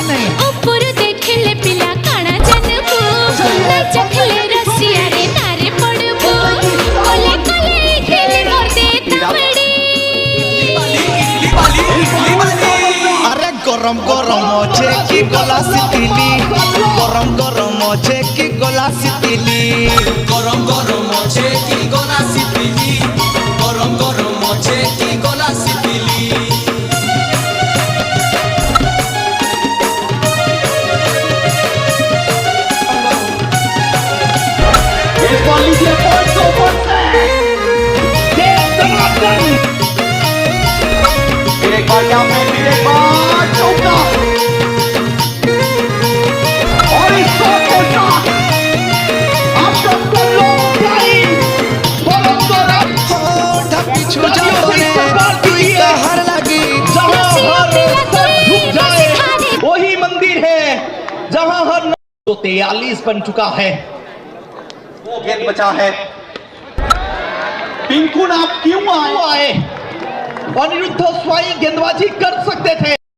नहीं ऊपर देखले पिला काना जनबू ना चखले रसिया रे नारे पड़बू कोले कोले खेले कर दे तमड़ी अरे गरम गरम छे की गला सितिली गरम गरम छे की गला सितिली गरम गरम छे की गला सितिली गरम गरम छे की गला सितिली और इस शॉट के साथ आप सबको लोग पिछु जाओ रे तू कहर लगी वही मंदिर है जहां हर तो 43 बन चुका है वो गेंद बचा है पिंकू आप क्यों आए अनिरुद्ध स्वयं गेंदबाजी कर सकते थे